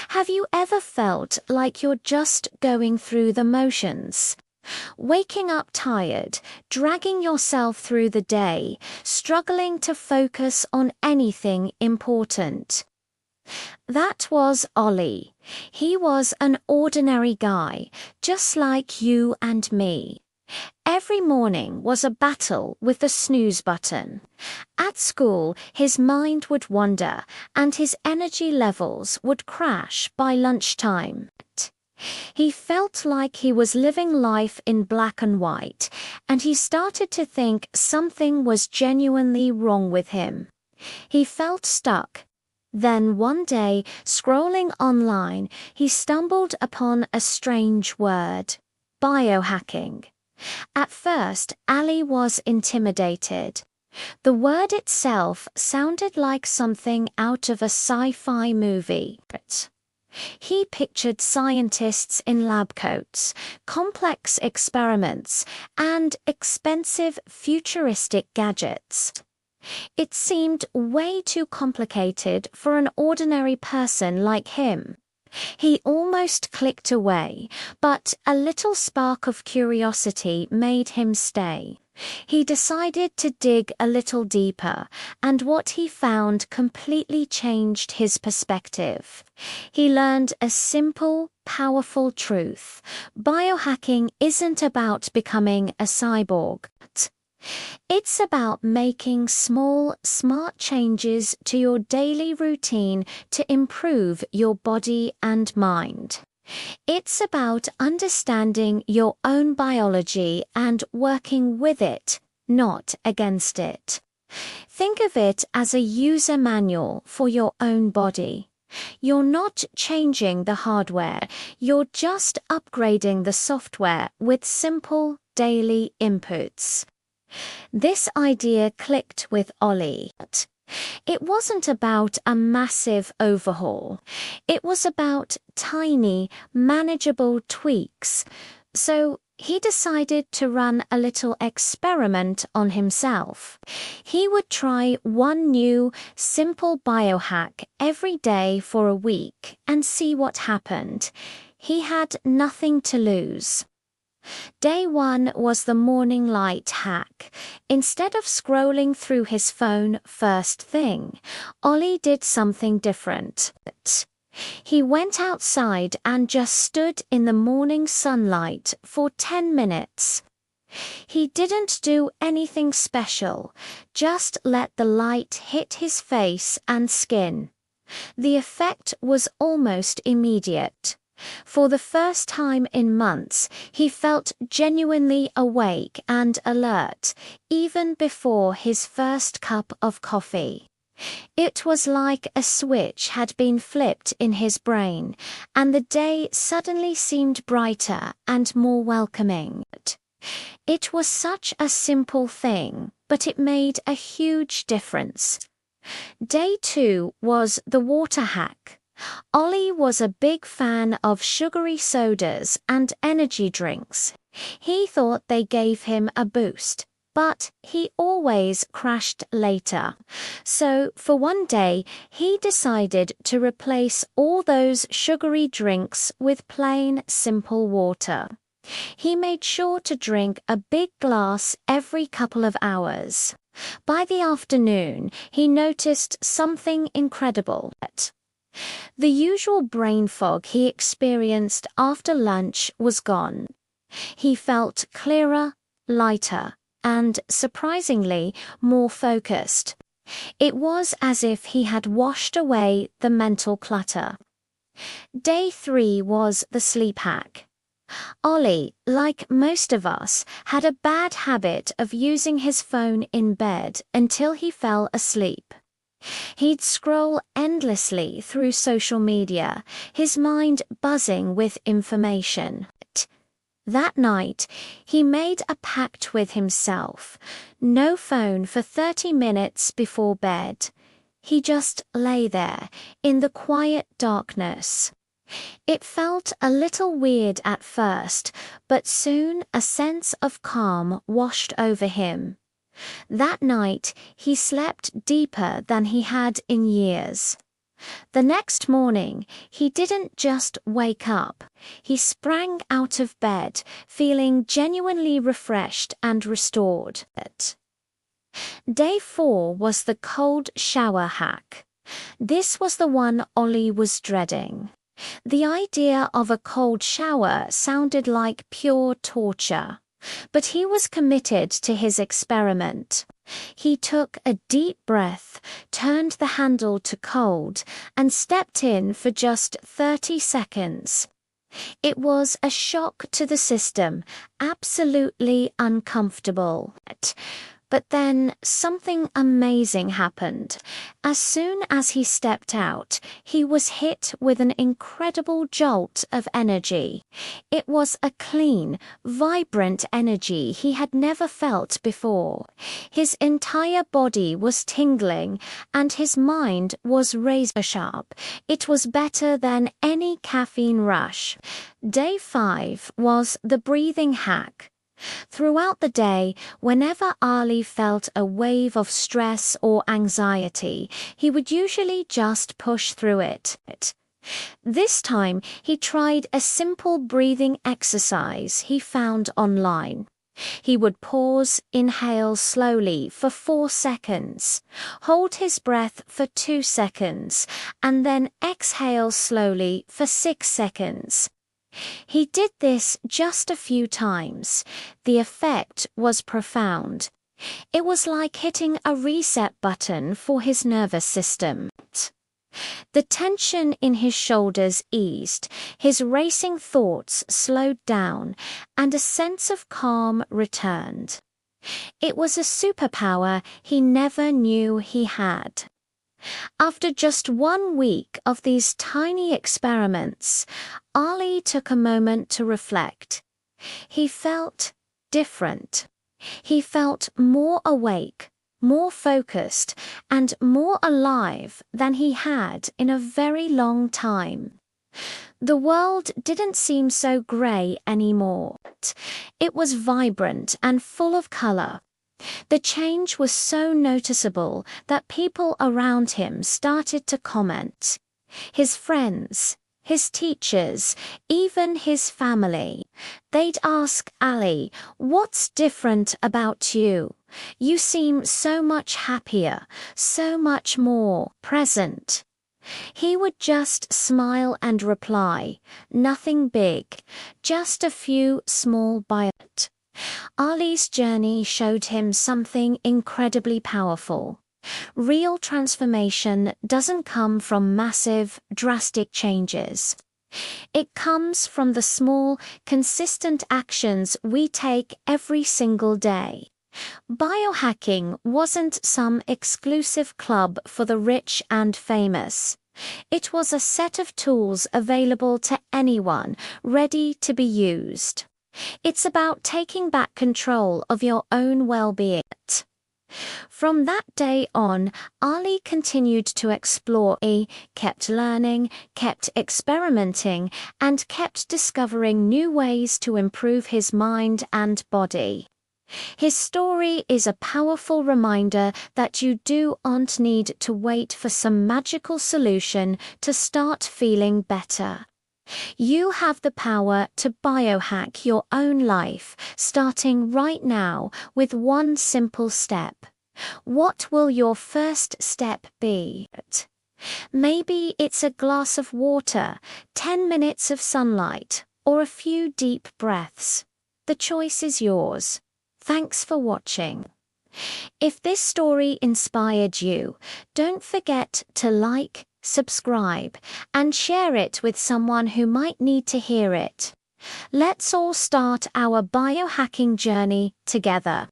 Have you ever felt like you're just going through the motions? Waking up tired, dragging yourself through the day, struggling to focus on anything important. That was Ollie. He was an ordinary guy, just like you and me. Every morning was a battle with the snooze button. At school, his mind would wander, and his energy levels would crash by lunchtime. He felt like he was living life in black and white, and he started to think something was genuinely wrong with him. He felt stuck. Then one day, scrolling online, he stumbled upon a strange word: biohacking. At first, Ali was intimidated. The word itself sounded like something out of a sci-fi movie. He pictured scientists in lab coats, complex experiments, and expensive futuristic gadgets. It seemed way too complicated for an ordinary person like him. He almost clicked away, but a little spark of curiosity made him stay. He decided to dig a little deeper, and what he found completely changed his perspective. He learned a simple, powerful truth. Biohacking isn't about becoming a cyborg. It's about making small, smart changes to your daily routine to improve your body and mind. It's about understanding your own biology and working with it, not against it. Think of it as a user manual for your own body. You're not changing the hardware, you're just upgrading the software with simple, daily inputs. This idea clicked with Ollie. It wasn't about a massive overhaul. It was about tiny, manageable tweaks. So he decided to run a little experiment on himself. He would try one new, simple biohack every day for a week and see what happened. He had nothing to lose. Day 1 was the morning light hack. Instead of scrolling through his phone first thing, Ollie did something different. He went outside and just stood in the morning sunlight for 10 minutes. He didn't do anything special, just let the light hit his face and skin. The effect was almost immediate. For the first time in months, he felt genuinely awake and alert, even before his first cup of coffee. It was like a switch had been flipped in his brain, and the day suddenly seemed brighter and more welcoming. It was such a simple thing, but it made a huge difference. Day 2 was the water hack. Ollie was a big fan of sugary sodas and energy drinks. He thought they gave him a boost, but he always crashed later. So for one day, he decided to replace all those sugary drinks with plain, simple water. He made sure to drink a big glass every couple of hours. By the afternoon, he noticed something incredible. The usual brain fog he experienced after lunch was gone. He felt clearer, lighter, and, surprisingly, more focused. It was as if he had washed away the mental clutter. Day 3 was the sleep hack. Ollie, like most of us, had a bad habit of using his phone in bed until he fell asleep. He'd scroll endlessly through social media, his mind buzzing with information. That night, he made a pact with himself. No phone for 30 minutes before bed. He just lay there, in the quiet darkness. It felt a little weird at first, but soon a sense of calm washed over him. That night, he slept deeper than he had in years. The next morning, he didn't just wake up. He sprang out of bed, feeling genuinely refreshed and restored. Day 4 was the cold shower hack. This was the one Ollie was dreading. The idea of a cold shower sounded like pure torture, but he was committed to his experiment. He took a deep breath, turned the handle to cold, and stepped in for just 30 seconds. It was a shock to the system, absolutely uncomfortable. But then something amazing happened. As soon as he stepped out, he was hit with an incredible jolt of energy. It was a clean, vibrant energy he had never felt before. His entire body was tingling, and his mind was razor sharp. It was better than any caffeine rush. Day 5 was the breathing hack. Throughout the day, whenever Ali felt a wave of stress or anxiety, he would usually just push through it. This time, he tried a simple breathing exercise he found online. He would pause, inhale slowly for 4 seconds, hold his breath for 2 seconds, and then exhale slowly for 6 seconds. He did this just a few times. The effect was profound. It was like hitting a reset button for his nervous system. The tension in his shoulders eased, his racing thoughts slowed down, and a sense of calm returned. It was a superpower he never knew he had. After just 1 week of these tiny experiments, Ali took a moment to reflect. He felt different. He felt more awake, more focused, and more alive than he had in a very long time. The world didn't seem so grey anymore. It was vibrant and full of colour. The change was so noticeable that people around him started to comment. His friends, his teachers, even his family. They'd ask Ali, "What's different about you? You seem so much happier, so much more present." He would just smile and reply, "Nothing big, just a few small bites." Ali's journey showed him something incredibly powerful. Real transformation doesn't come from massive, drastic changes. It comes from the small, consistent actions we take every single day. Biohacking wasn't some exclusive club for the rich and famous. It was a set of tools available to anyone, ready to be used. It's about taking back control of your own well-being. From that day on, Ali continued to explore. He kept learning, kept experimenting, and kept discovering new ways to improve his mind and body. His story is a powerful reminder that you don't need to wait for some magical solution to start feeling better. You have the power to biohack your own life, starting right now with one simple step. What will your first step be? Maybe it's a glass of water, 10 minutes of sunlight, or a few deep breaths. The choice is yours. Thanks for watching. If this story inspired you, don't forget to like, subscribe, and share it with someone who might need to hear it. Let's all start our biohacking journey together.